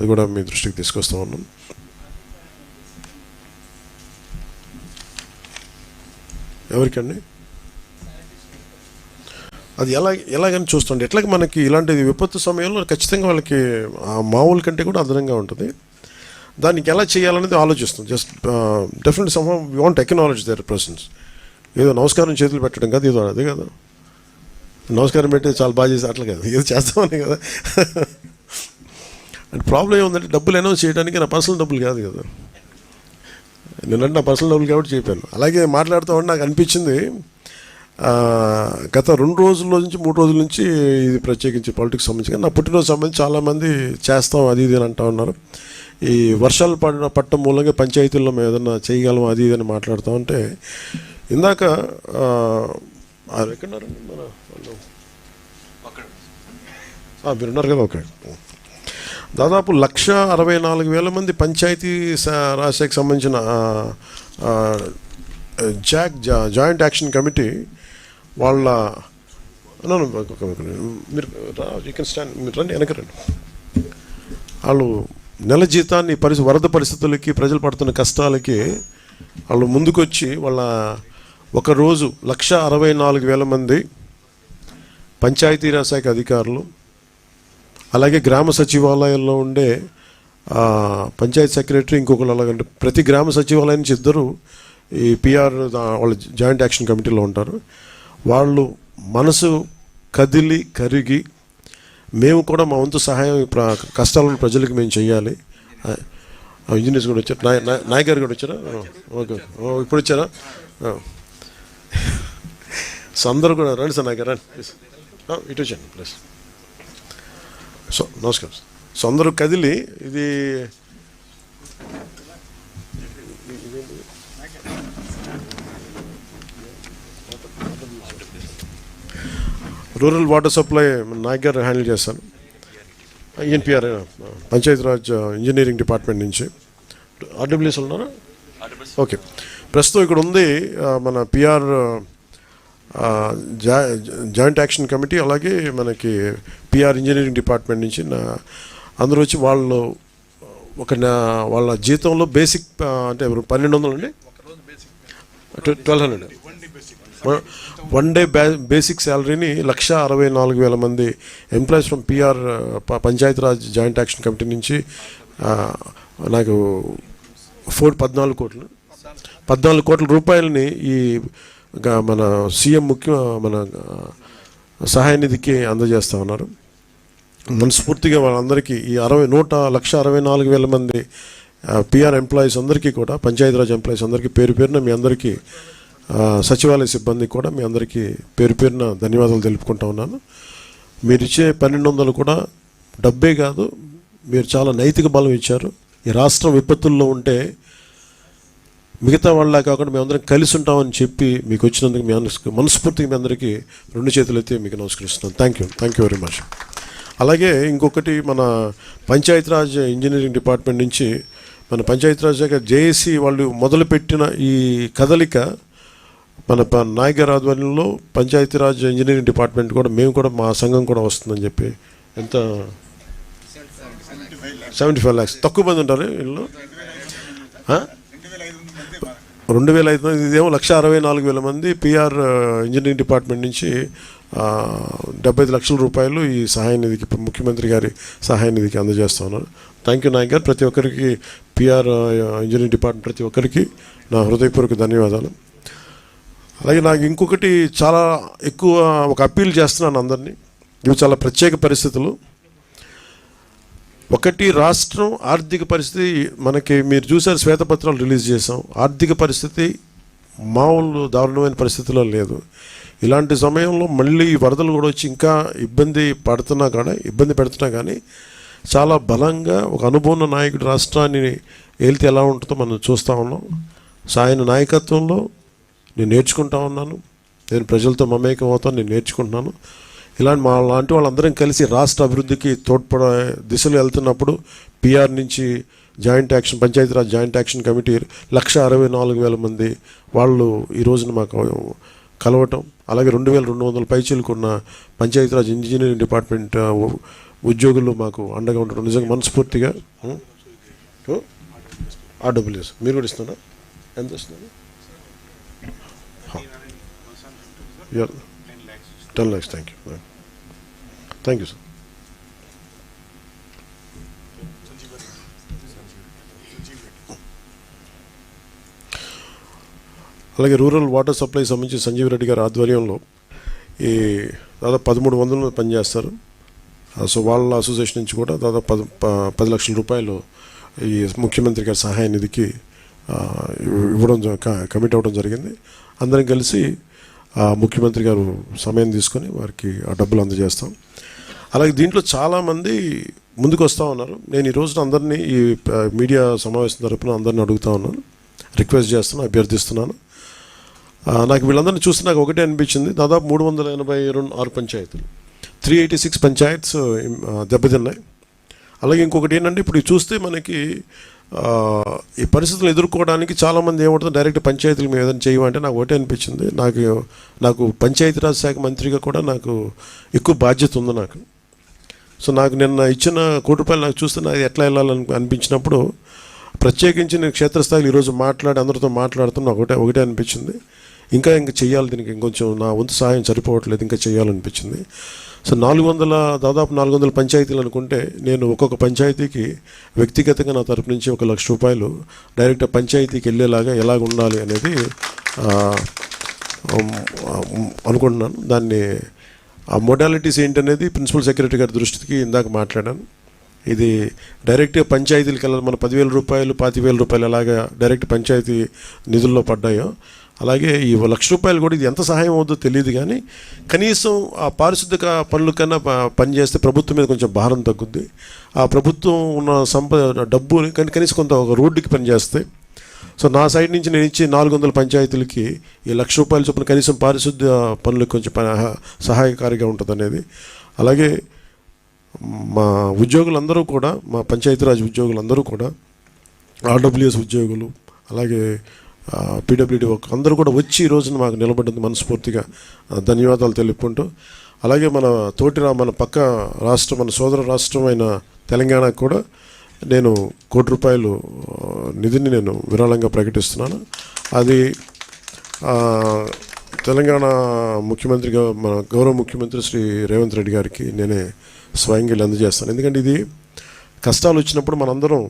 అది కూడా మీ దృష్టికి తీసుకొస్తా ఉన్నాం. ఎవరికండి అది ఎలాగని చూస్తుండే ఎట్లాగ మనకి ఇలాంటి విపత్తు సమయంలో ఖచ్చితంగా వాళ్ళకి మామూలు కంటే కూడా అదనంగా ఉంటుంది. దానికి ఎలా చేయాలనేది ఆలోచిస్తాం. Just definitely some we want acknowledge their presence. ఏదో నమస్కారం చేతులు పెట్టడం కాదు, ఏదో అదే కదా నమస్కారం పెట్టి చాలా బాగా చేసి అట్లా కాదు, ఏదో చేస్తామని కదా. అండ్ ప్రాబ్లం ఏముందంటే డబ్బులు అనౌన్స్ చేయడానికి నా పర్సనల్ డబ్బులు కాదు కదా, నేనంటే నా పర్సనల్ డబ్బులు కాబట్టి చెప్పాను. అలాగే మాట్లాడుతూ ఉంటే నాకు అనిపించింది గత 2 రోజుల నుంచి 3 రోజుల నుంచి ఇది ప్రత్యేకించి పాలిటిక్స్ సంబంధించి నా పుట్టినరోజు సంబంధించి చాలామంది చేస్తాం అది ఇది అని అంటూ ఉన్నారు. ఈ వర్షాలు పట్టడం మూలంగా పంచాయతీల్లో మేము ఏదన్నా చేయగలం అది ఇది అని మాట్లాడుతూ ఉంటే ఇందాక ఎక్కడున్నారండి మన వాళ్ళు మీరున్నారు కదా. ఓకే, దాదాపు 1,64,000 మంది పంచాయతీ రాజ్శాఖకి సంబంధించిన జాయింట్ యాక్షన్ కమిటీ వాళ్ళ మీరు యూ కెన్ స్టాండ్, మీరు రండి వెనక రండి. వాళ్ళు నెల జీతాన్ని వరద పరిస్థితులకి ప్రజలు పడుతున్న కష్టాలకి వాళ్ళు ముందుకొచ్చి వాళ్ళ ఒకరోజు 1,64,000 మంది పంచాయతీరాజ్ శాఖ అధికారులు, అలాగే గ్రామ సచివాలయాల్లో ఉండే పంచాయతీ సెక్రటరీ, ఇంకొకరు అలాగంటే ప్రతి గ్రామ సచివాలయం నుంచి 2 ఈ పిఆర్ వాళ్ళ జాయింట్ యాక్షన్ కమిటీలో ఉంటారు. వాళ్ళు మనసు కరిగి మేము కూడా మా వంతు సహాయం కష్టాలను ప్రజలకు మేము చేయాలి. ఇంజనీర్స్ కూడా వచ్చారు, నాయక్ గారు కూడా వచ్చారా? ఓకే, ఇప్పుడు వచ్చారా? సో అందరూ కూడా రండి సార్, నాయక్ గారు రండి ప్లీజ్, ఇటు వచ్చాను ప్లీజ్. సో నమస్కారం. సో అందరూ కదిలి ఇది రూరల్ వాటర్ సప్లై నాయక్ గారు హ్యాండిల్ చేస్తాను. ఎన్పిఆర్ పంచాయతీరాజ్ ఇంజనీరింగ్ డిపార్ట్మెంట్ నుంచి. ఆర్డబ్ల్యూఎస్ ఉన్నారా? ఓకే, ప్రస్తుతం ఇక్కడ ఉంది మన పిఆర్ జాయింట్ యాక్షన్ కమిటీ, అలాగే మనకి పిఆర్ ఇంజనీరింగ్ డిపార్ట్మెంట్ నుంచి అందరూ వచ్చి వాళ్ళు వాళ్ళ జీతంలో బేసిక్ అంటే 1,200 అండి, 1,200 1 డే బేసిక్ శాలరీని 1,64,000 మంది employees from PR Panchayati Raj joint action committee నుంచి నాకు 14 కోట్ల రూపాయలని ఈ మన సీఎం మన సహాయ నిధికి అందజేస్తూ ఉన్నారు. మనస్ఫూర్తిగా వాళ్ళందరికీ ఈ 1,64,000 మంది పిఆర్ ఎంప్లాయీస్ అందరికీ కూడా, పంచాయతీరాజ్ ఎంప్లాయీస్ అందరికీ పేరు పేరున మీ అందరికీ, సచివాలయ సిబ్బందికి కూడా మీ అందరికీ పేరు పేరున ధన్యవాదాలు తెలుపుకుంటా ఉన్నాను. మీరు ఇచ్చే 1,200 కూడా డబ్బే కాదు, మీరు చాలా నైతిక బలం ఇచ్చారు. ఈ రాష్ట్రం విపత్తుల్లో ఉంటే మిగతా వాళ్ళ కాకుండా మేమందరం కలిసి ఉంటామని చెప్పి మీకు వచ్చినందుకు మీ మనస్ఫూర్తిగా మీ అందరికీ 2 చేతులు ఎత్తి మీకు నమస్కరిస్తున్నాను. Thank you very much. అలాగే ఇంకొకటి, మన పంచాయతీరాజ్ ఇంజనీరింగ్ డిపార్ట్మెంట్ నుంచి మన పంచాయతీరాజ్ శాఖ జేఏసీ వాళ్ళు మొదలుపెట్టిన ఈ కదలిక మన నాయక్ గారి ఆధ్వర్యంలో పంచాయతీరాజ్ ఇంజనీరింగ్ డిపార్ట్మెంట్ కూడా మేము కూడా మా సంఘం కూడా వస్తుందని చెప్పి, ఎంత 75 lakhs, తక్కువ మంది ఉంటారు వీళ్ళు, 2,500, ఇదేమో 1,64,000 మంది పిఆర్ ఇంజనీరింగ్ డిపార్ట్మెంట్ నుంచి 75 లక్షల రూపాయలు ఈ సహాయ నిధికి, ముఖ్యమంత్రి గారి సహాయ నిధికి అందజేస్తూ ఉన్నారు. థ్యాంక్ యూ నాయక్ గారు. ప్రతి ఒక్కరికి పిఆర్ ఇంజనీరింగ్ డిపార్ట్మెంట్ ప్రతి ఒక్కరికి నా హృదయపూర్వక ధన్యవాదాలు. అలాగే నాకు ఇంకొకటి చాలా ఎక్కువ ఒక అప్పీల్ చేస్తున్నాను అందరినీ. ఇవి చాలా ప్రత్యేక పరిస్థితులు. ఒకటి, రాష్ట్రం ఆర్థిక పరిస్థితి మనకి మీరు చూసారు, శ్వేతపత్రాలు రిలీజ్ చేసాం. ఆర్థిక పరిస్థితి మామూలు దారుణమైన పరిస్థితిలో లేదు. ఇలాంటి సమయంలో మళ్ళీ వరదలు కూడా వచ్చి ఇంకా ఇబ్బంది పెడుతున్నా కానీ చాలా బలంగా ఒక అనుభవం నాయకుడు రాష్ట్రాన్ని ఏలితే ఎలా ఉంటుందో మనం చూస్తూ ఉన్నాం. ఆయన నాయకత్వంలో నేను నేర్చుకుంటా ఉన్నాను. నేను ప్రజలతో మమేకం అవుతాను, నేను నేర్చుకుంటున్నాను. లాంటి వాళ్ళందరం కలిసి రాష్ట్ర అభివృద్ధికి తోడ్పడే దిశలో వెళ్తున్నప్పుడు పిఆర్ నుంచి పంచాయతీరాజ్ జాయింట్ యాక్షన్ కమిటీ 1,64,000 మంది వాళ్ళు ఈ రోజున మాకు కలవటం, అలాగే 2,200 పైచీలకు ఉన్న పంచాయతీరాజ్ ఇంజనీరింగ్ డిపార్ట్మెంట్ ఉద్యోగులు మాకు అండగా ఉండడం నిజంగా మనస్ఫూర్తిగా. RWS మీరు కూడా ఇస్తున్నారా? ఎంత ఇస్తున్నారు? 10 lakhs. Thank you sir. అలాగే రూరల్ వాటర్ సప్లై సంబంధించి సంజీవ్ రెడ్డి గారి ఆధ్వర్యంలో ఈ దాదాపు 1300 పనిచేస్తారు. సో వాళ్ళ అసోసియేషన్ నుంచి కూడా దాదాపు 10 లక్షల రూపాయలు ఈ ముఖ్యమంత్రి గారి సహాయ నిధికి ఇవ్వడం కమిట్ అవ్వడం జరిగింది. అందరం కలిసి ముఖ్యమంత్రి గారు సమయం తీసుకొని వారికి ఆ డబ్బులు అందజేస్తాం. అలాగే దీంట్లో చాలామంది ముందుకు వస్తూ ఉన్నారు. నేను ఈ రోజున అందరినీ ఈ మీడియా సమావేశం తరపున అందరినీ అడుగుతూ ఉన్నాను, రిక్వెస్ట్ చేస్తున్నాను, అభ్యర్థిస్తున్నాను. నాకు వీళ్ళందరినీ చూస్తే నాకు ఒకటే అనిపించింది, దాదాపు 386 పంచాయతీలు, 386 పంచాయత్స్ దెబ్బతిన్నాయి. అలాగే ఇంకొకటి ఏంటంటే ఇప్పుడు చూస్తే మనకి ఈ పరిస్థితులు ఎదుర్కోవడానికి చాలామంది ఏమంటుంది, డైరెక్ట్ పంచాయతీల మీద ఏదైనా చేయమంటే నాకు ఒకటే అనిపించింది, నాకు పంచాయతీరాజ్ శాఖ మంత్రిగా కూడా నాకు ఎక్కువ బాధ్యత ఉంది నాకు. సో నాకు నిన్న ఇచ్చిన ₹1 నాకు చూస్తే నాకు ఎట్లా వెళ్ళాలని అనిపించినప్పుడు ప్రత్యేకించి నేను క్షేత్రస్థాయిలో ఈరోజు అందరితో మాట్లాడుతున్నా ఒకటే అనిపించింది, ఇంకా చేయాలి, దీనికి ఇంకొంచెం నా వంతు సహాయం సరిపోవట్లేదు, ఇంకా చేయాలనిపించింది. సో దాదాపు 400 పంచాయతీలు అనుకుంటే నేను ఒక్కొక్క పంచాయతీకి వ్యక్తిగతంగా నా తరపు నుంచి ₹1,00,000 డైరెక్ట్ పంచాయతీకి వెళ్ళేలాగా ఎలాగ ఉండాలి అనేది అనుకుంటున్నాను. దాన్ని ఆ మోడాలిటీస్ ఏంటనేది ప్రిన్సిపల్ సెక్రటరీ గారి దృష్టికి ఇందాక మాట్లాడాను. ఇది డైరెక్ట్గా పంచాయతీలకు వెళ్ళాలి. మన ₹10,000 ₹25,000 అలాగా డైరెక్ట్ పంచాయతీ నిధుల్లో పడ్డాయో అలాగే ఈ ₹1,00,000 కూడా ఇది ఎంత సహాయం అవుతుందో తెలియదు, కానీ కనీసం ఆ పారిశుద్ధ్య పనుల కన్నా పనిచేస్తే ప్రభుత్వం మీద కొంచెం భారం తగ్గుద్ది. ఆ ప్రభుత్వం ఉన్న డబ్బు కనీసం కొంత ఒక రోడ్డుకి పనిచేస్తే. సో నా సైడ్ నుంచి నేను ఇచ్చే 400 పంచాయతీలకి ఈ ₹1,00,000 చొప్పున కనీసం పారిశుద్ధ్య పనులకు కొంచెం సహాయకారిగా ఉంటుంది అనేది. అలాగే మా ఉద్యోగులందరూ కూడా, మా పంచాయతీరాజ్ ఉద్యోగులందరూ కూడా, RWS ఉద్యోగులు, అలాగే PWD అందరూ కూడా వచ్చి ఈ రోజున మాకు నిలబడింది మనస్ఫూర్తిగా ధన్యవాదాలు తెలుపుకుంటూ, అలాగే మన పక్క రాష్ట్రం, మన సోదర రాష్ట్రమైన తెలంగాణకు కూడా నేను ₹1,00,000 నిధిని నేను విరాళంగా ప్రకటిస్తున్నాను. అది తెలంగాణ ముఖ్యమంత్రిగా మన గౌరవ ముఖ్యమంత్రి శ్రీ రేవంత్ రెడ్డి గారికి నేనే స్వయంగా అందజేస్తాను. ఎందుకంటే ఇది కష్టాలు వచ్చినప్పుడు మనందరం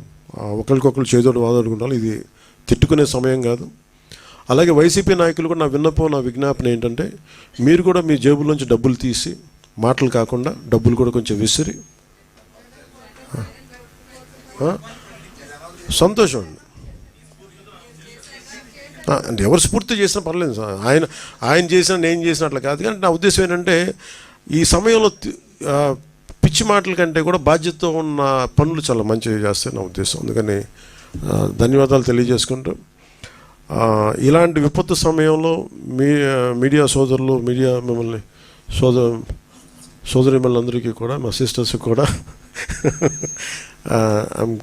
ఒకరికొకరు చేదోడు వాదోడుకుంటాం. ఇది తిట్టుకునే సమయం కాదు. అలాగే వైసీపీ నాయకులు కూడా నా విజ్ఞాపన ఏంటంటే, మీరు కూడా మీ జేబుల్లోంచి డబ్బులు తీసి, మాటలు కాకుండా డబ్బులు కూడా కొంచెం విసిరి, సంతోషం అండి. అంటే ఎవరు స్ఫూర్తి చేసినా పర్లేదు సార్, ఆయన చేసినా నేను చేసిన అట్లా కాదు. కానీ నా ఉద్దేశం ఏంటంటే, ఈ సమయంలో పిచ్చి మాటల కంటే కూడా బాధ్యతతో ఉన్న పనులు చాలా మంచిగా చేస్తాయి నా ఉద్దేశం. అందుకని ధన్యవాదాలు తెలియజేసుకుంటూ, ఇలాంటి విపత్తు సమయంలో మీడియా సోదరులు, మిమ్మల్ని సోదరిమల్లందరికీ కూడా, మా సిస్టర్స్కి కూడా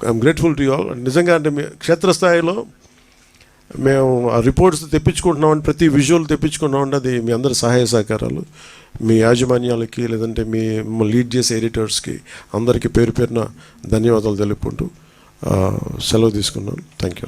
I'm grateful to you all. నిజంగా అంటే క్షేత్రస్థాయిలో మేము ఆ రిపోర్ట్స్ తెప్పించుకుంటున్నామంటే, ప్రతి విజువల్ తెప్పించుకుంటున్నామంటే అది మీ అందరి సహాయ సహకారాలు, మీ యాజమాన్యాలకి, లేదంటే మిమ్మల్ని లీడ్ చేసే ఎడిటర్స్కి అందరికీ పేరున ధన్యవాదాలు తెలుపుకుంటూ సెలవు తీసుకున్నాను. Thank you.